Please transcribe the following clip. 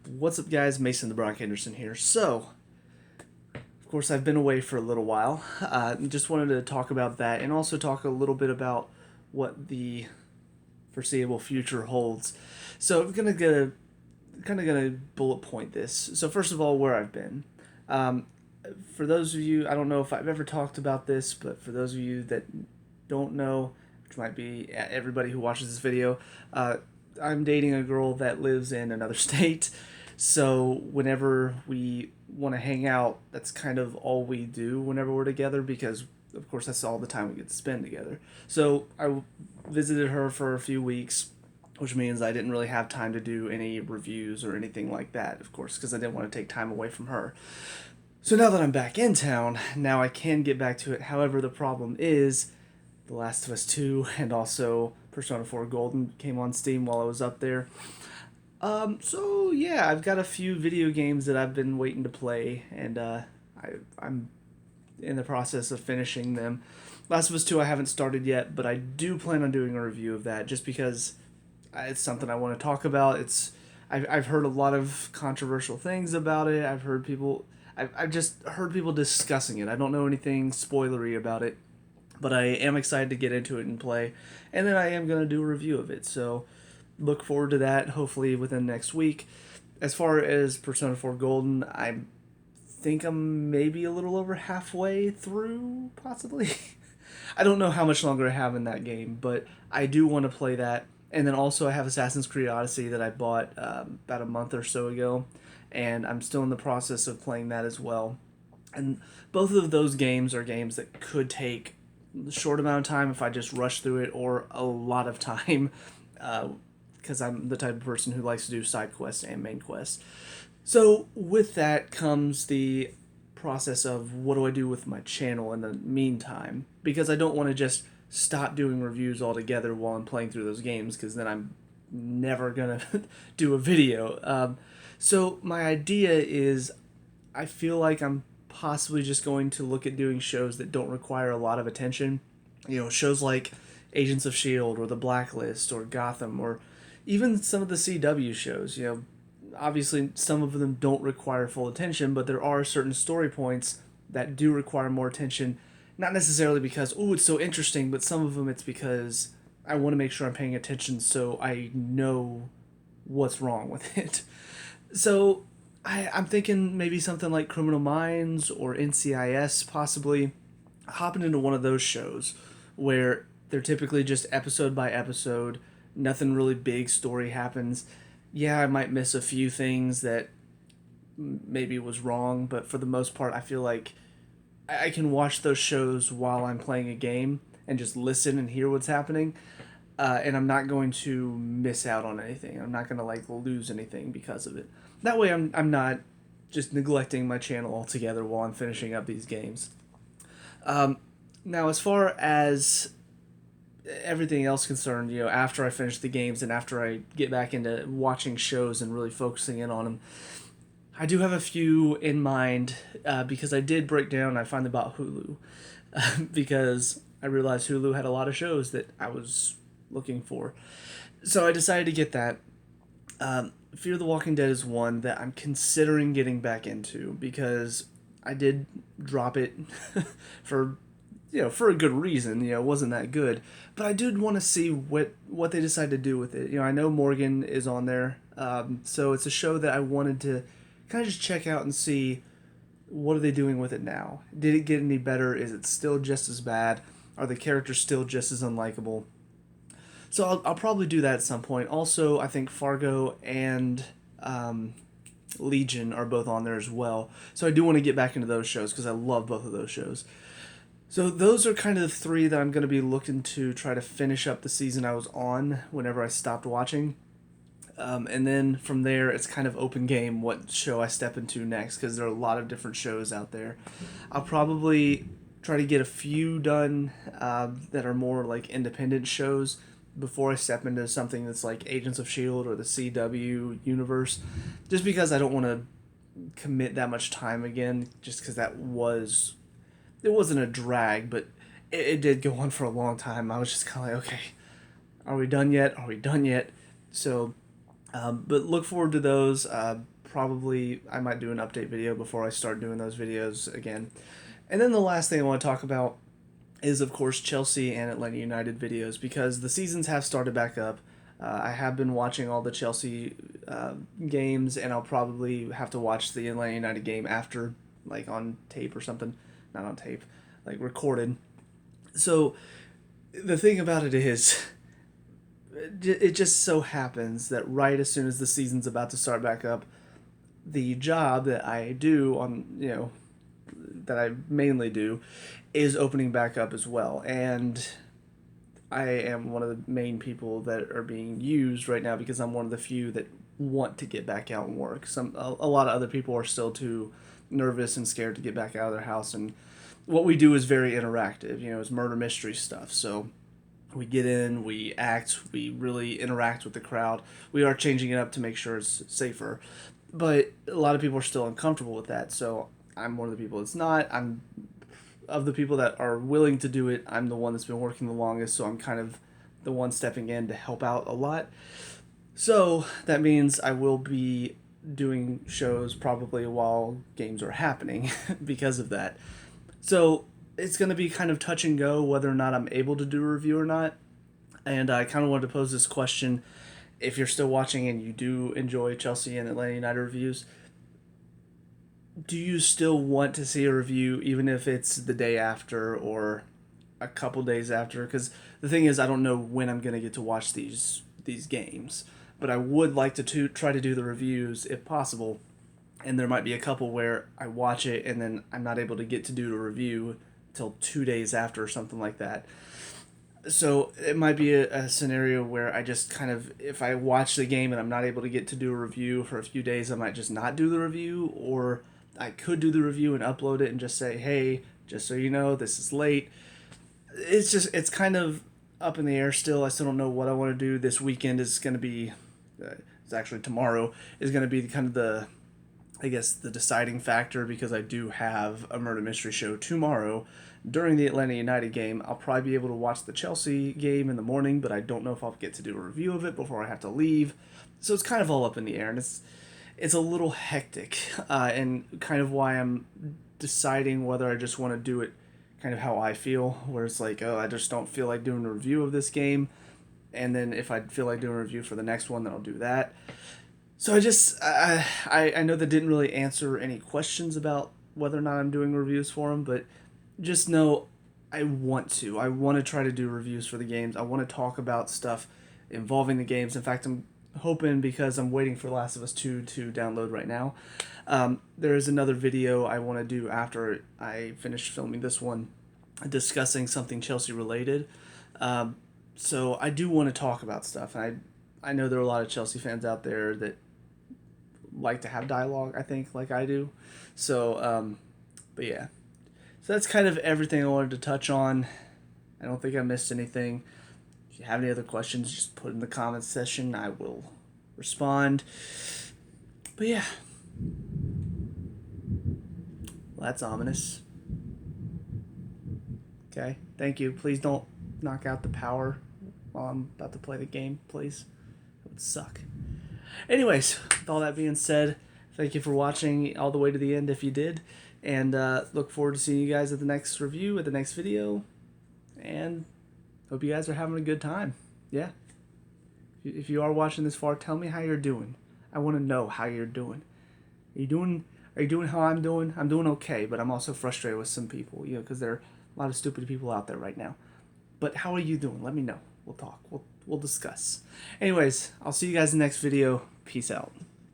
What's up, guys? Mason the Brock Henderson here. So, of course, I've been away for a little while. Just wanted to talk about that and also talk a little bit about what the foreseeable future holds. So, I'm gonna get a, kind of gonna bullet point this. So, first of all, where I've been. Um, for those of you, I don't know if I've ever talked about this, but for those of you that don't know, which might be everybody who watches this video, uh, I'm dating a girl that lives in another state. So whenever we want to hang out, that's kind of all we do whenever we're together because, of course, that's all the time we get to spend together. So I visited her for a few weeks, which means I didn't really have time to do any reviews or anything like that, of course, because I didn't want to take time away from her. So now that I'm back in town, now I can get back to it. However, the problem is The Last of Us 2 and also Persona 4 Golden came on Steam while I was up there. So yeah, I've got a few video games that I've been waiting to play, and I'm in the process of finishing them. Last of Us 2 I haven't started yet, but I do plan on doing a review of that just because it's something I want to talk about. I've heard a lot of controversial things about it. I've just heard people discussing it. I don't know anything spoilery about it, but I am excited to get into it and play, and then I am going to do a review of it. So look forward to that, hopefully within next week. As far as Persona 4 Golden, I think I'm maybe a little over halfway through, possibly. I don't know how much longer I have in that game, but I do want to play that. And then also, I have Assassin's Creed Odyssey that I bought about a month or so ago, and I'm still in the process of playing that as well. And both of those games are games that could take a short amount of time if I just rush through it, or a lot of time, because I'm the type of person who likes to do side quests and main quests. So with that comes the process of what do I do with my channel in the meantime, because I don't want to just stop doing reviews altogether while I'm playing through those games, because then I'm never gonna do a video. So my idea is, I feel like I'm possibly just going to look at doing shows that don't require a lot of attention. Shows like Agents of S.H.I.E.L.D. or The Blacklist or Gotham, or even some of the CW shows. Obviously some of them don't require full attention, but there are certain story points that do require more attention. Not necessarily because, oh, it's so interesting, but some of them it's because I want to make sure I'm paying attention so I know what's wrong with it. So I'm thinking maybe something like Criminal Minds or NCIS, possibly hopping into one of those shows where they're typically just episode by episode, nothing really big story happens. Yeah, I might miss a few things that maybe was wrong, but for the most part, I feel like I can watch those shows while I'm playing a game and just listen and hear what's happening. And I'm not going to miss out on anything. I'm not going to lose anything because of it. That way, I'm not just neglecting my channel altogether while I'm finishing up these games. Now, as far as everything else concerned, after I finish the games and after I get back into watching shows and really focusing in on them, I do have a few in mind, because I did break down. I finally bought Hulu because I realized Hulu had a lot of shows that I was looking for. So I decided to get that. Fear the Walking Dead is one that I'm considering getting back into because I did drop it for for a good reason. It wasn't that good, but I did want to see what they decide to do with it. I know Morgan is on there, so it's a show that I wanted to kind of just check out and see what are they doing with it now. Did it get any better? Is it still just as bad? Are the characters still just as unlikable? So I'll probably do that at some point. Also, I think Fargo and Legion are both on there as well. So I do want to get back into those shows because I love both of those shows. So those are kind of the three that I'm going to be looking to try to finish up the season I was on whenever I stopped watching. And then from there, it's kind of open game what show I step into next because there are a lot of different shows out there. I'll probably try to get a few done that are more like independent shows before I step into something that's like Agents of S.H.I.E.L.D. or the CW universe, just because I don't want to commit that much time again, just because it wasn't a drag, but it did go on for a long time. I was just kind of like, okay, are we done yet? Are we done yet? So But look forward to those. Probably I might do an update video before I start doing those videos again. And then the last thing I want to talk about is, of course, Chelsea and Atlanta United videos, because the seasons have started back up. I have been watching all the Chelsea games, and I'll probably have to watch the Atlanta United game after, like on tape or something. Not on tape, like recorded. So the thing about it is, it just so happens that right as soon as the season's about to start back up, the job that I do that I mainly do is opening back up as well. And I am one of the main people that are being used right now because I'm one of the few that want to get back out and work. A lot of other people are still too nervous and scared to get back out of their house. And what we do is very interactive. It's murder mystery stuff. So we get in, we act, we really interact with the crowd. We are changing it up to make sure it's safer. But a lot of people are still uncomfortable with that. So I'm one of the people that's not. I'm of the people that are willing to do it. I'm the one that's been working the longest, so I'm kind of the one stepping in to help out a lot. So that means I will be doing shows probably while games are happening because of that. So it's going to be kind of touch and go whether or not I'm able to do a review or not. And I kind of wanted to pose this question. If you're still watching and you do enjoy Chelsea and Atlanta United reviews, do you still want to see a review even if it's the day after or a couple days after? Because the thing is, I don't know when I'm going to get to watch these games, but I would like to try to do the reviews if possible. And there might be a couple where I watch it and then I'm not able to get to do the review till 2 days after or something like that. So it might be a scenario where I just kind of, if I watch the game and I'm not able to get to do a review for a few days, I might just not do the review, or I could do the review and upload it and just say, hey, just so you know, this is late. It's kind of up in the air still. I still don't know what I want to do. This weekend is going to be, it's actually tomorrow, is going to be kind of the deciding factor, because I do have a murder mystery show tomorrow during the Atlanta United game. I'll probably be able to watch the Chelsea game in the morning, but I don't know if I'll get to do a review of it before I have to leave. So it's kind of all up in the air, and it's a little hectic, and kind of why I'm deciding whether I just want to do it kind of how I feel, where it's like, oh, I just don't feel like doing a review of this game, and then if I feel like doing a review for the next one, then I'll do that. So I know that didn't really answer any questions about whether or not I'm doing reviews for them, but just know I want to. I want to try to do reviews for the games. I want to talk about stuff involving the games. In fact, I'm hoping, because I'm waiting for Last of Us 2 to download right now. There is another video I want to do after I finish filming this one, discussing something Chelsea related. So I do want to talk about stuff. And I know there are a lot of Chelsea fans out there that like to have dialogue, I think, like I do. So, but yeah. So that's kind of everything I wanted to touch on. I don't think I missed anything. If you have any other questions, just put in the comments section. I will respond. But yeah. Well, that's ominous. Okay, thank you. Please don't knock out the power while I'm about to play the game, please. It would suck. Anyways, with all that being said, thank you for watching all the way to the end if you did. And look forward to seeing you guys at the next review, at the next video. And hope you guys are having a good time. Yeah. If you are watching this far, tell me how you're doing. I want to know how you're doing. Are you doing how I'm doing? I'm doing okay, but I'm also frustrated with some people, because there are a lot of stupid people out there right now. But how are you doing? Let me know. We'll talk. We'll discuss. Anyways, I'll see you guys in the next video. Peace out.